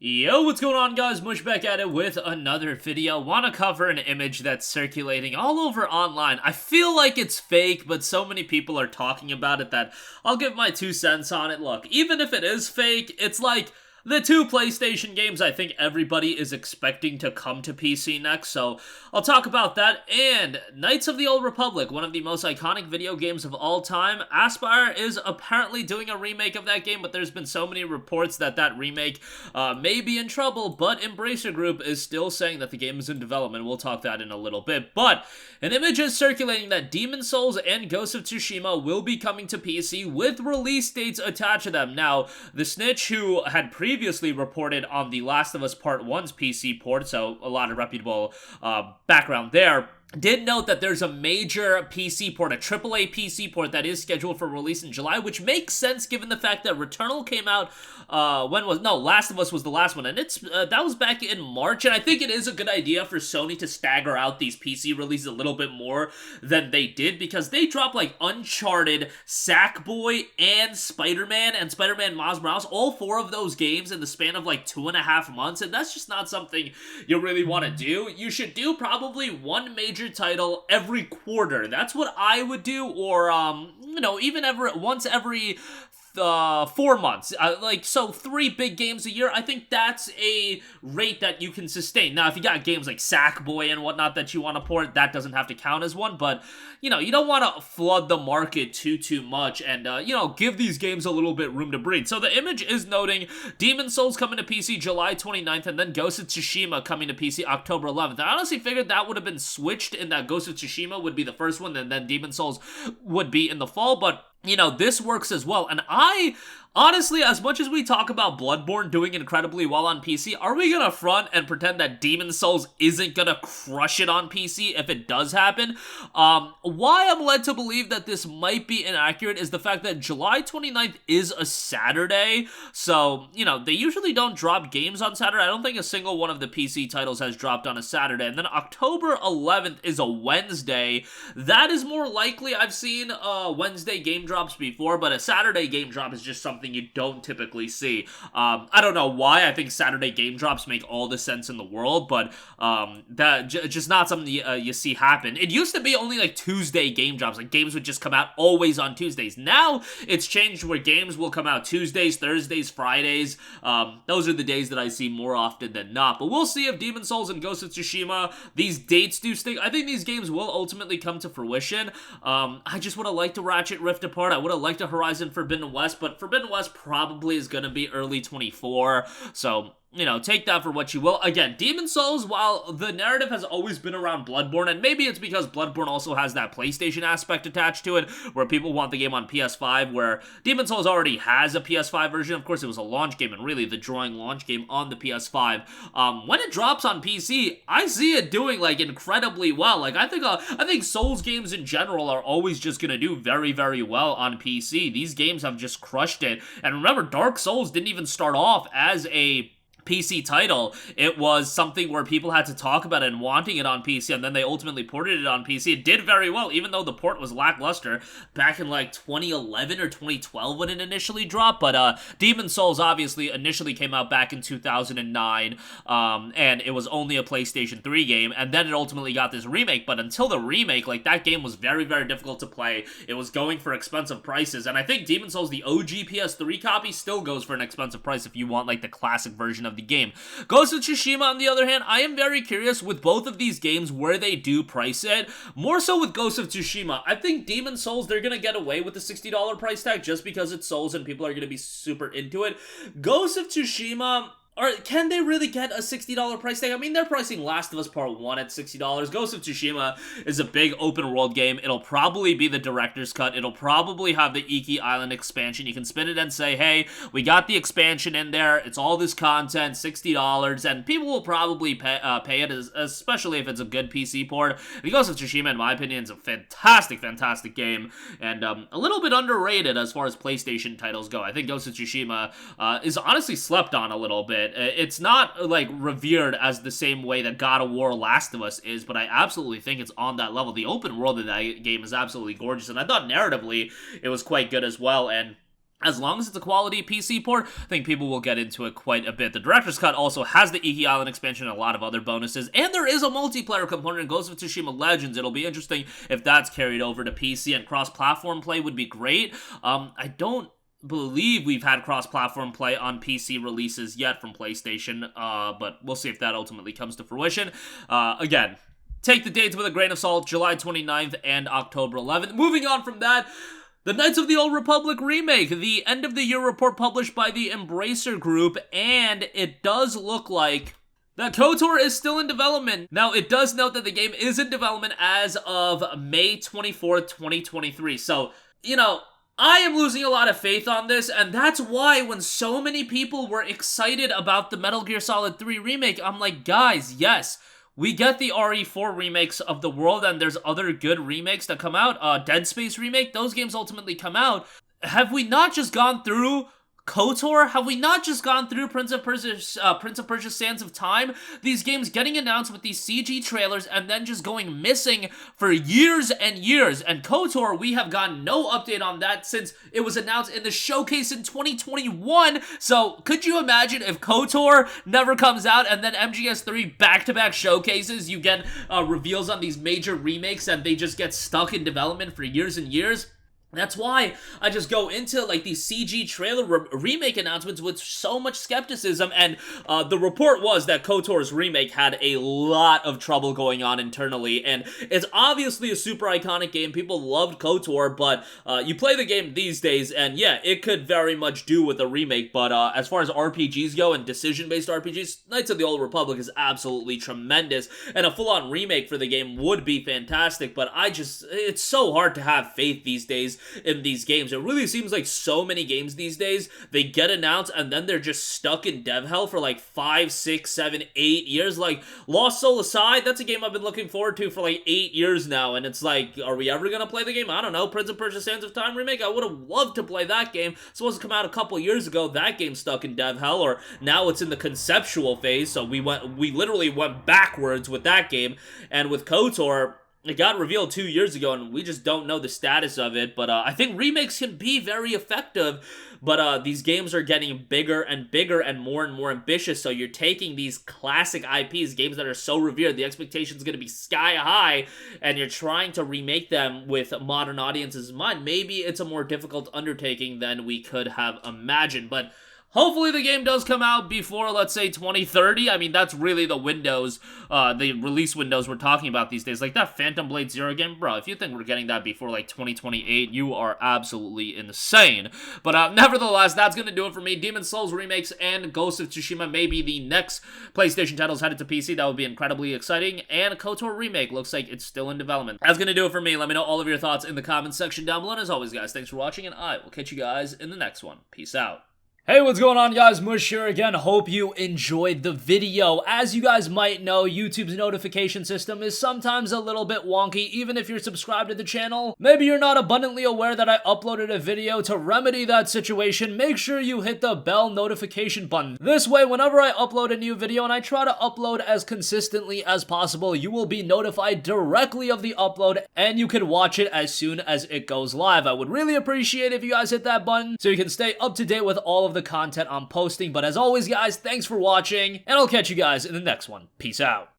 Yo, what's going on, guys? Mush back at it with another video. Want to cover an image that's circulating all over online. I feel like it's fake, but so many people are talking about it that I'll give my 2 cents on it. Look, even if it is fake, it's like the two PlayStation games I think everybody is expecting to come to PC next, so I'll talk about that. And Knights of the Old Republic, one of the most iconic video games of all time. Aspyr is apparently doing a remake of that game, but there's been so many reports that that remake may be in trouble, but Embracer Group is still saying that the game is in development. We'll talk that in a little bit. But an image is circulating that Demon's Souls and Ghost of Tsushima will be coming to PC with release dates attached to them. Now, the snitch who had previously reported on The Last of Us Part 1's PC port, so a lot of reputable background there, did note that there's a major PC port, a AAA PC port that is scheduled for release in July, which makes sense given the fact that Returnal came out, Last of Us was the last one, and that was back in March, and I think it is a good idea for Sony to stagger out these PC releases a little bit more than they did, because they dropped, like, Uncharted, Sackboy, and Spider-Man Miles Morales, all four of those games in the span of, like, 2.5 months, and that's just not something you really want to do. You should do probably one major title every quarter. That's what I would do, or even once every 4 months. So 3 big games a year. I think that's a rate that you can sustain. Now, if you got games like Sackboy and whatnot that you want to port, that doesn't have to count as one, but, you don't want to flood the market too much and, give these games a little bit room to breathe. So the image is noting Demon's Souls coming to PC July 29th, and then Ghost of Tsushima coming to PC October 11th. I honestly figured that would have been switched, in that Ghost of Tsushima would be the first one, and then Demon's Souls would be in the fall, but this works as well. And honestly, as much as we talk about Bloodborne doing incredibly well on PC, are we gonna front and pretend that Demon's Souls isn't gonna crush it on PC if it does happen? Why I'm led to believe that this might be inaccurate is the fact that July 29th is a Saturday, so, they usually don't drop games on Saturday. I don't think a single one of the PC titles has dropped on a Saturday. And then October 11th is a Wednesday. That is more likely. I've seen Wednesday game drops before, but a Saturday game drop is just something you don't typically see. I don't know why. I think Saturday game drops make all the sense in the world, but that just not something you see happen. It used to be only like Tuesday game drops, like games would just come out always on Tuesdays. Now it's changed where games will come out Tuesdays, Thursdays, Fridays. Those are the days that I see more often than not. But we'll see if Demon's Souls and Ghost of Tsushima, these dates do stick. I think these games will ultimately come to fruition. I just would have liked to Ratchet Rift Apart. I would have liked a Horizon Forbidden West, but Forbidden West probably is going to be early 24, so take that for what you will. Again, Demon's Souls, while the narrative has always been around Bloodborne, and maybe it's because Bloodborne also has that PlayStation aspect attached to it, where people want the game on PS5, where Demon's Souls already has a PS5 version. Of course, it was a launch game, and really the drawing launch game on the PS5. When it drops on PC, I see it doing, like, incredibly well. Like, I think Souls games in general are always just gonna do very, very well on PC. These games have just crushed it. And remember, Dark Souls didn't even start off as a PC title. It was something where people had to talk about it and wanting it on PC, and then they ultimately ported it on PC. It did very well, even though the port was lackluster back in like 2011 or 2012 when it initially dropped. But Demon's Souls obviously initially came out back in 2009, and it was only a PlayStation 3 game, and then it ultimately got this remake. But until the remake, like, that game was very, very difficult to play. It was going for expensive prices, and I think Demon's Souls, the OG PS3 copy, still goes for an expensive price if you want, like, the classic version of the game. Ghost of Tsushima, on the other hand, I am very curious with both of these games where they do price it. More so with Ghost of Tsushima. I think Demon's Souls, they're gonna get away with the $60 price tag just because it's Souls and people are gonna be super into it. Ghost of Tsushima, or can they really get a $60 price tag? I mean, they're pricing Last of Us Part 1 at $60. Ghost of Tsushima is a big open world game. It'll probably be the director's cut. It'll probably have the Iki Island expansion. You can spin it and say, hey, we got the expansion in there. It's all this content, $60, and people will probably pay it, especially if it's a good PC port. And Ghost of Tsushima, in my opinion, is a fantastic, fantastic game, and a little bit underrated as far as PlayStation titles go. I think Ghost of Tsushima is honestly slept on a little bit. It's not, like, revered as the same way that God of War Last of Us is, but I absolutely think it's on that level. The open world of that game is absolutely gorgeous, and I thought narratively it was quite good as well, and As long as it's a quality PC port, I think people will get into it quite a bit. The Director's Cut also has the Iki Island expansion and a lot of other bonuses, and there is a multiplayer component in Ghost of Tsushima Legends. It'll be interesting if that's carried over to PC, and cross-platform play would be great. I don't believe we've had cross-platform play on PC releases yet from PlayStation, but we'll see if that ultimately comes to fruition. Again, take the dates with a grain of salt, July 29th and October 11th. Moving on from that, the Knights of the Old Republic remake, the end-of-the-year report published by the Embracer Group, and it does look like that KOTOR is still in development. Now, it does note that the game is in development as of May 24th, 2023. So, you know, I am losing a lot of faith on this, and that's why when so many people were excited about the Metal Gear Solid 3 remake, I'm like, guys, yes, we get the RE4 remakes of the world, and there's other good remakes that come out. Dead Space remake, those games ultimately come out. Have we not just gone through KOTOR? Have we not just gone through Prince of Persia Sands of Time? These games getting announced with these CG trailers and then just going missing for years and years. And KOTOR, we have gotten no update on that since it was announced in the showcase in 2021. So could you imagine if KOTOR never comes out and then MGS3 back-to-back showcases, you get reveals on these major remakes and they just get stuck in development for years and years? That's why I just go into, like, these CG trailer remake announcements with so much skepticism, and the report was that KOTOR's remake had a lot of trouble going on internally, and it's obviously a super iconic game. People loved KOTOR, but you play the game these days, and yeah, it could very much do with a remake, but as far as RPGs go, and decision-based RPGs, Knights of the Old Republic is absolutely tremendous, and a full-on remake for the game would be fantastic, but it's so hard to have faith these days in these games. It really seems like so many games these days, they get announced and then they're just stuck in dev hell for like 5, 6, 7, 8 years. Like, Lost Soul aside, that's a game I've been looking forward to for like 8 years now, and it's like, are we ever gonna play the game? I don't know. Prince of Persia Sands of Time remake, I would have loved to play that game. It's supposed to come out a couple years ago. That game's stuck in dev hell, or now it's in the conceptual phase, so we literally went backwards with that game. And with KOTOR, it got revealed 2 years ago, and we just don't know the status of it, but I think remakes can be very effective, but these games are getting bigger and bigger and more ambitious, so you're taking these classic IPs, games that are so revered, the expectation's going to be sky high, and you're trying to remake them with modern audiences in mind. Maybe it's a more difficult undertaking than we could have imagined, but hopefully the game does come out before, let's say, 2030. I mean, that's really the windows, the release windows we're talking about these days. Like that Phantom Blade Zero game, bro, if you think we're getting that before, like, 2028, you are absolutely insane. But nevertheless, that's going to do it for me. Demon's Souls remakes and Ghost of Tsushima may be the next PlayStation titles headed to PC. That would be incredibly exciting. And KOTOR remake looks like it's still in development. That's going to do it for me. Let me know all of your thoughts in the comments section down below. And as always, guys, thanks for watching, and I will catch you guys in the next one. Peace out. Hey, what's going on, guys? Mush here again. Hope you enjoyed the video. As you guys might know, YouTube's notification system is sometimes a little bit wonky, even if you're subscribed to the channel. Maybe you're not abundantly aware that I uploaded a video. To remedy that situation, make sure you hit the bell notification button. This way, whenever I upload a new video, and I try to upload as consistently as possible, you will be notified directly of the upload, and you can watch it as soon as it goes live. I would really appreciate it if you guys hit that button so you can stay up to date with all of the content I'm posting. But as always, guys, thanks for watching, and I'll catch you guys in the next one. Peace out.